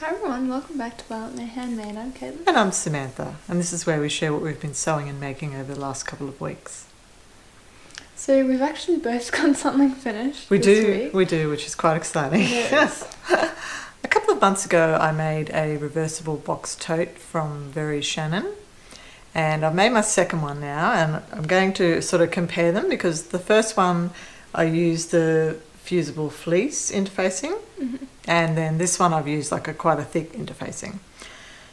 Hi everyone, welcome back to Violently Handmade. I'm Caitlin. And I'm Samantha, and this is where we share what we've been sewing and making over the last couple of weeks. So we've actually both got something finished We this week. do, which is quite exciting. Yes. A couple of months ago I made a reversible box tote from Very Shannon, and I've made my second one now, and I'm going to sort of compare them because the first one I used the fusible fleece interfacing, and then this one I've used like quite a thick interfacing.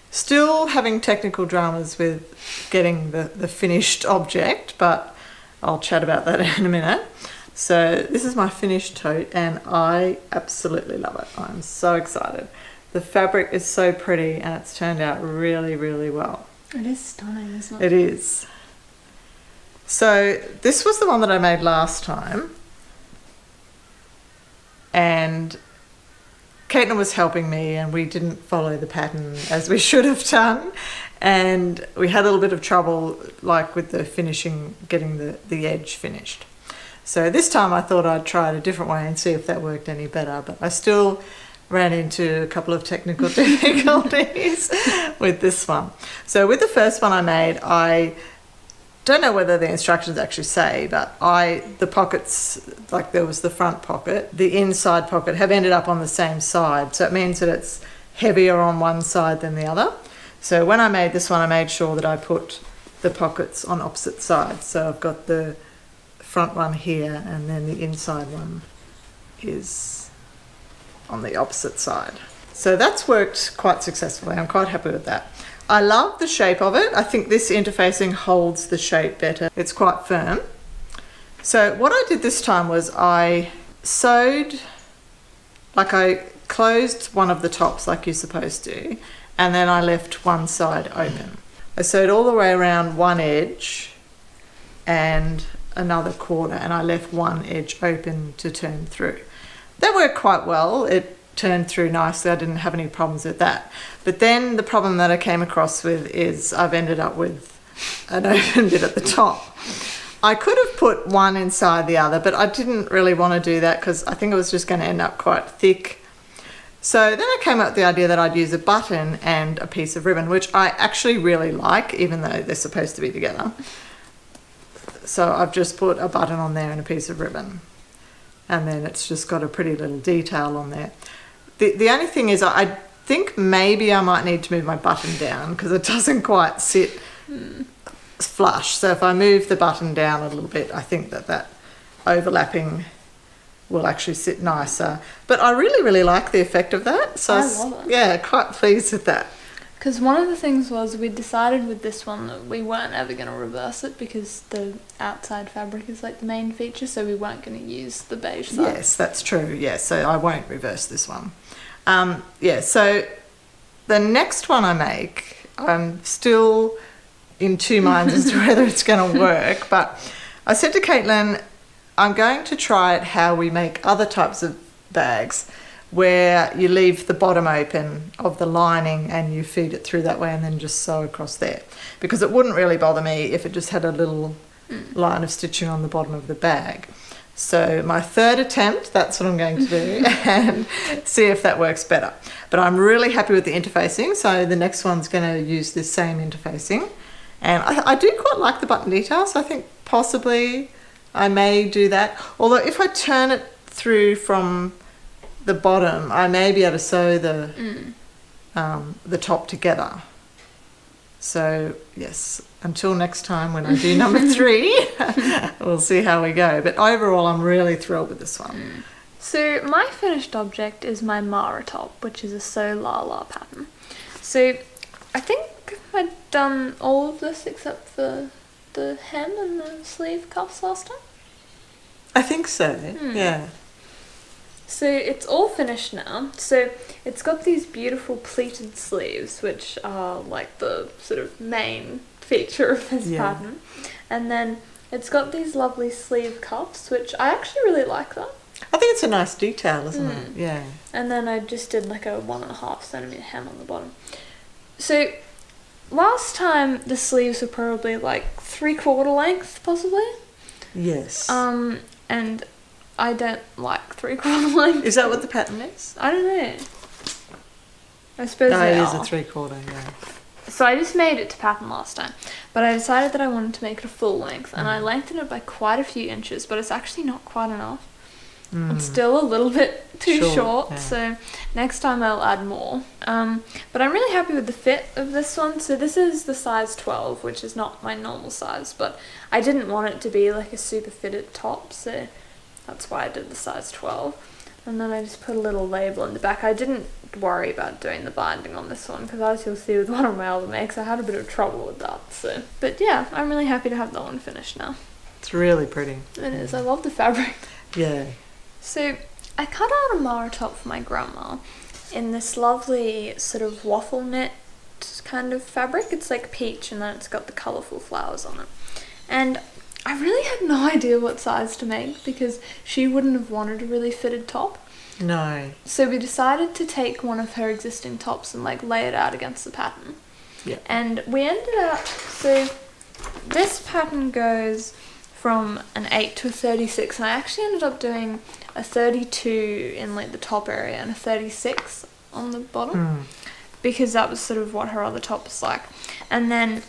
Still having technical dramas with getting the finished object, but I'll chat about that in a minute. So this is my finished tote and I absolutely love it. I'm so excited. The fabric is so pretty and it's turned out really, really well. It is stunning, isn't it? It is. So this was the one that I made last time, and Caitlin was helping me and we didn't follow the pattern as we should have done, and we had a little bit of trouble like with the finishing, getting the edge finished. So this time I thought I'd try it a different way and see if that worked any better, but I still ran into a couple of technical difficulties with this one. So with the first one I made, I don't know whether the instructions actually say, but the pockets, like there was the front pocket, the inside pocket have ended up on the same side. So it means that it's heavier on one side than the other. So when I made this one, I made sure that I put the pockets on opposite sides. So I've got the front one here and then the inside one is on the opposite side. So that's worked quite successfully. I'm quite happy with that. I love the shape of it. I think this interfacing holds the shape better. It's quite firm. So what I did this time was I sewed, like I closed one of the tops like you're supposed to, and then I left one side open. I sewed all the way around one edge and another quarter, and I left one edge open to turn through. That worked quite well. It turned through nicely. I didn't have any problems with that. But then the problem that I came across with is I've ended up with an open bit at the top. I could have put one inside the other, but I didn't really want to do that because I think it was just going to end up quite thick. So then I came up with the idea that I'd use a button and a piece of ribbon, which I actually really like, even though they're supposed to be together. So I've just put a button on there and a piece of ribbon. And then it's just got a pretty little detail on there. The only thing is I think maybe I might need to move my button down because it doesn't quite sit flush. So if I move the button down a little bit, I think that overlapping will actually sit nicer. But I really, really like the effect of that. So I love it. Yeah, quite pleased with that. Because one of the things was we decided with this one that we weren't ever going to reverse it because the outside fabric is like the main feature, so we weren't going to use the beige side. Yes, that's true. Yes, so I won't reverse this one. So the next one I make, I'm still in two minds as to whether it's going to work, but I said to Caitlin, I'm going to try it how we make other types of bags, where you leave the bottom open of the lining and you feed it through that way and then just sew across there, because it wouldn't really bother me if it just had a little line of stitching on the bottom of the bag. So my third attempt, that's what I'm going to do and see if that works better. But I'm really happy with the interfacing, so the next one's going to use this same interfacing, and I do quite like the button details. I think possibly I may do that, although if I turn it through from the bottom, I may be able to sew the top together. So yes, until next time when I do number 3, we'll see how we go. But overall, I'm really thrilled with this one. So my finished object is my Mara top, which is a So La La pattern. So I think I'd done all of this except for the hem and the sleeve cuffs last time. I think so, yeah. So it's all finished now. So it's got these beautiful pleated sleeves, which are like the sort of main feature of this pattern. And then it's got these lovely sleeve cuffs, which I actually really like that. I think it's a nice detail, isn't it? Yeah. And then I just did like a 1.5 centimeter hem on the bottom. So last time the sleeves were probably like 3/4 length, possibly. Yes. And I don't like 3/4 length. Is that what the pattern is? I don't know. I suppose No, they it is are. a 3/4, yeah. So I just made it to pattern last time, but I decided that I wanted to make it a full length, and I lengthened it by quite a few inches, but it's actually not quite enough. It's still a little bit too short, yeah. so next time I'll add more. But I'm really happy with the fit of this one. So this is the size 12, which is not my normal size, but I didn't want it to be like a super fitted top, so that's why I did the size 12. And then I just put a little label in the back. I didn't worry about doing the binding on this one, because as you'll see with one of my other makes, I had a bit of trouble with that. So, but yeah, I'm really happy to have that one finished now. It's really pretty. It is. I love the fabric. Yeah. So I cut out a Mara top for my grandma in this lovely sort of waffle knit kind of fabric. It's like peach, and then it's got the colourful flowers on it. And I really had no idea what size to make, because she wouldn't have wanted a really fitted top. No. So we decided to take one of her existing tops and like lay it out against the pattern. Yeah. And we ended up, so this pattern goes from an 8 to a 36, and I actually ended up doing a 32 in like the top area and a 36 on the bottom, because that was sort of what her other top was like. And then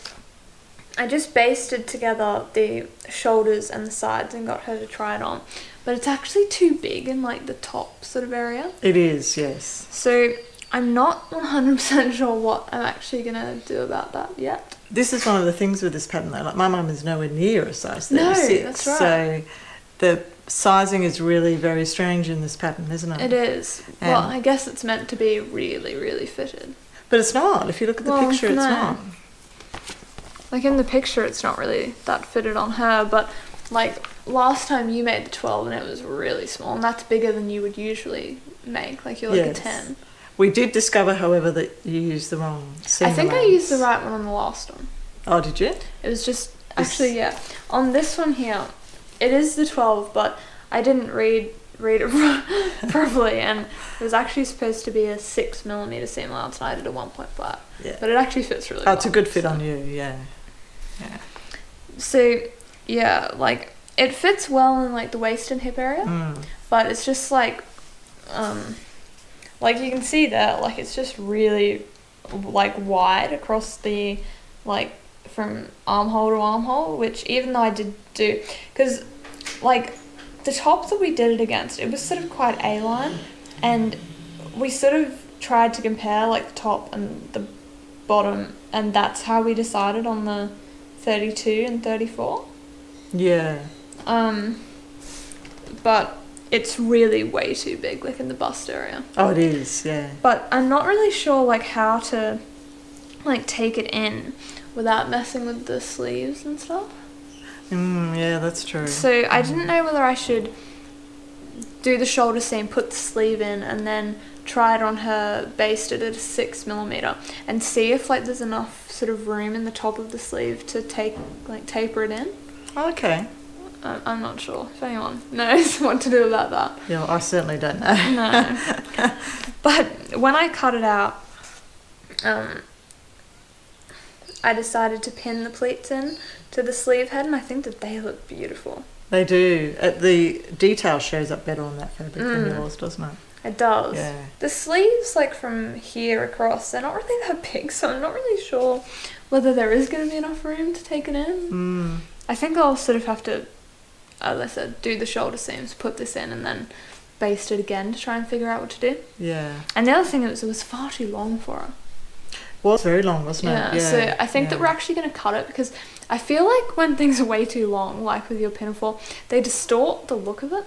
I just basted together the shoulders and the sides and got her to try it on, but it's actually too big in like the top sort of area. It is, yes. So I'm not 100% sure what I'm actually gonna do about that yet. This is one of the things with this pattern though. Like my mum is nowhere near a size 36. No, that's right. So the sizing is really very strange in this pattern, isn't it? It is. Well, I guess it's meant to be really, really fitted. But it's not. If you look at the picture, it's not. Like in the picture, it's not really that fitted on her, but like last time you made the 12 and it was really small, and that's bigger than you would usually make. Like you're like a 10. We did discover, however, that you used the wrong seam I think I allowance. used the right one on the last one. Oh, did you? It was just, actually, yeah. On this one here, it is the 12, but I didn't read it properly, and it was actually supposed to be a 6mm seam allowance, and I did a 1.5. Yeah. But it actually fits really well. Oh, it's a good fit on you, yeah. Yeah. So, yeah, like, it fits well in, like, the waist and hip area, but it's just, like you can see that, like, it's just really, like, wide across the, like, from armhole to armhole, which even though I did do, because, like, the top that we did it against, it was sort of quite A-line, and we sort of tried to compare, like, the top and the bottom, and that's how we decided on the 32 and 34. Yeah. But it's really way too big, like in the bust area. Oh, it is, yeah. But I'm not really sure, like, how to, like, take it in without messing with the sleeves and stuff. Yeah, that's true. So I didn't know whether I should do the shoulder seam, put the sleeve in, and then try it on her basted at a 6mm and see if, like, there's enough sort of room in the top of the sleeve to taper it in. Okay. I'm not sure if anyone knows what to do about that. Yeah, well, I certainly don't know. No. But when I cut it out, I decided to pin the pleats in to the sleeve head, and I think that they look beautiful. They do. The detail shows up better on that fabric than yours, doesn't it? It does. Yeah. The sleeves, like, from here across, they're not really that big, so I'm not really sure whether there is going to be enough room to take it in. I think I'll sort of have to, as I said, do the shoulder seams, put this in, and then baste it again to try and figure out what to do. Yeah. And the other thing is, it was far too long for her. Well, it's very long, wasn't it? Yeah, so I think that we're actually going to cut it, because I feel like when things are way too long, like with your pinafore, they distort the look of it.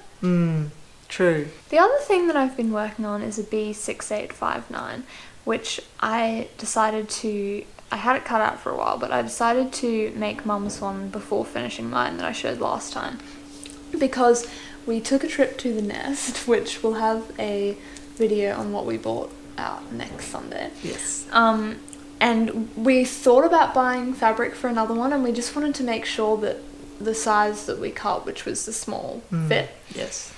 True. The other thing that I've been working on is a B6859, which I had it cut out for a while, but I decided to make Mum's one before finishing mine that I showed last time, because we took a trip to the Nest, which we'll have a video on what we bought out next Sunday. Yes. And we thought about buying fabric for another one, and we just wanted to make sure that the size that we cut, which was the small, fit. Yes.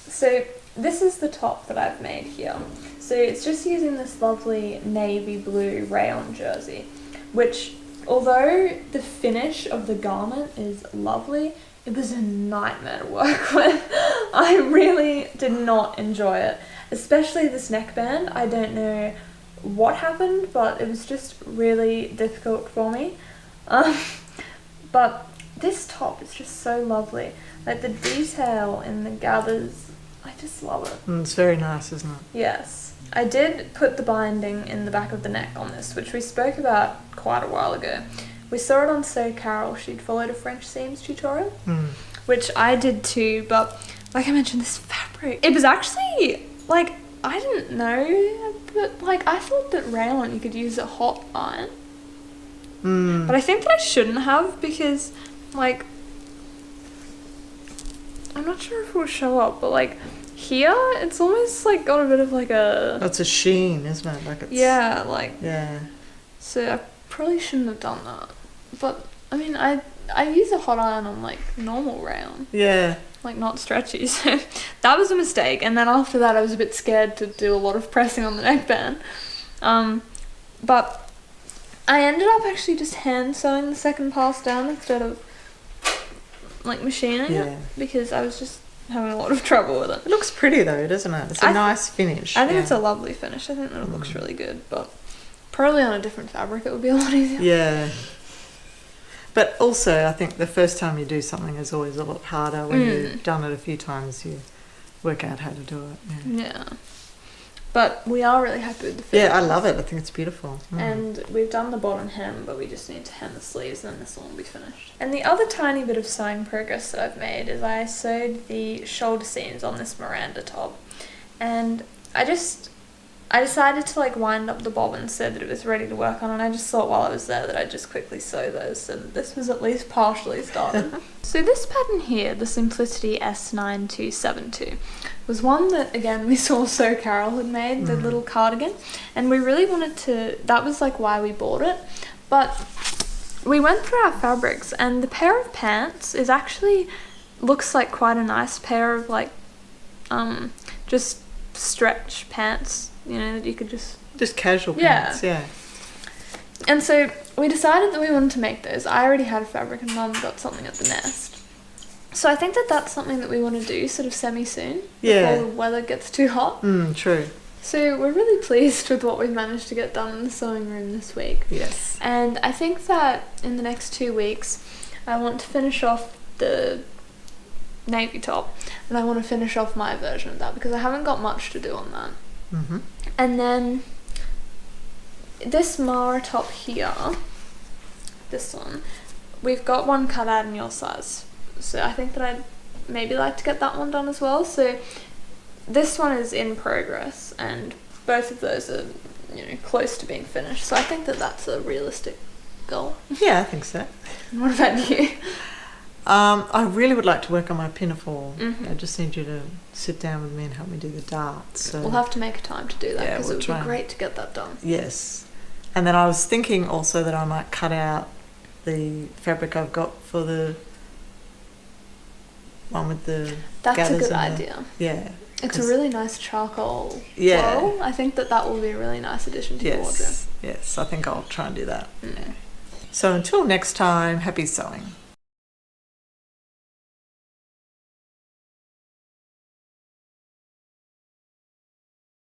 So this is the top that I've made here. So it's just using this lovely navy blue rayon jersey, which, although the finish of the garment is lovely, it was a nightmare to work with. I really did not enjoy it, especially this neckband. I don't know what happened, but it was just really difficult for me. But this top is just so lovely. Like the detail in the gathers, I just love it. It's very nice, isn't it? Yes. I did put the binding in the back of the neck on this, which we spoke about quite a while ago. We saw it on So Carol. She'd followed a French seams tutorial, which I did too, but like I mentioned, this fabric, it was actually, like, I didn't know, but like I thought that rayon you could use a hot iron. But I think that I shouldn't have, because like, I'm not sure if it will show up, but like here it's almost like got a bit of like a... That's a sheen, isn't it? Like it's... Yeah, like... Yeah. So I probably shouldn't have done that. But I mean, I use a hot iron on like normal rayon. Yeah. Like not stretchy, so that was a mistake. And then after that I was a bit scared to do a lot of pressing on the neckband. But I ended up actually just hand sewing the second pass down instead of like machining it, because I was just having a lot of trouble with it. It looks pretty though, doesn't it? It's a nice finish. I think it's a lovely finish. I think that it looks really good, but probably on a different fabric it would be a lot easier. Yeah. But also I think the first time you do something is always a lot harder. When you've done it a few times, you work out how to do it. Yeah. But we are really happy with the fit. Yeah, I love it. I think it's beautiful. And we've done the bottom hem, but we just need to hem the sleeves and then this one will be finished. And the other tiny bit of sewing progress that I've made is I sewed the shoulder seams on this Miranda top. And I decided to like wind up the bobbin so that it was ready to work on, and I just thought while I was there that I'd just quickly sew those so that this was at least partially started. So this pattern here, the Simplicity S9272, was one that again we saw So Carol had made, the little cardigan, and we really wanted to, that was like why we bought it. But we went through our fabrics and the pair of pants is actually looks like quite a nice pair of like just stretch pants, you know, that you could just casual pants. Yeah. And so we decided that we wanted to make those. I already had a fabric and Mum got something at the nest. So I think that that's something that we want to do sort of semi-soon, before the weather gets too hot. True. So we're really pleased with what we've managed to get done in the sewing room this week. Yes. And I think that in the next 2 weeks, I want to finish off the navy top, and I want to finish off my version of that because I haven't got much to do on that. And then this Mara top here, this one, we've got one cut out in your size, so I think that I'd maybe like to get that one done as well. So this one is in progress and both of those are, you know, close to being finished, so I think that that's a realistic goal. Yeah, I think so. What about you? I really would like to work on my pinafore. I just need you to sit down with me and help me do the darts. So. We'll have to make a time to do that because it would be great to get that done. Yes. And then I was thinking also that I might cut out the fabric I've got for the one with the That's a good idea. Yeah. It's a really nice charcoal floral. I think that that will be a really nice addition to your wardrobe. Yes, I think I'll try and do that. So until next time, happy sewing.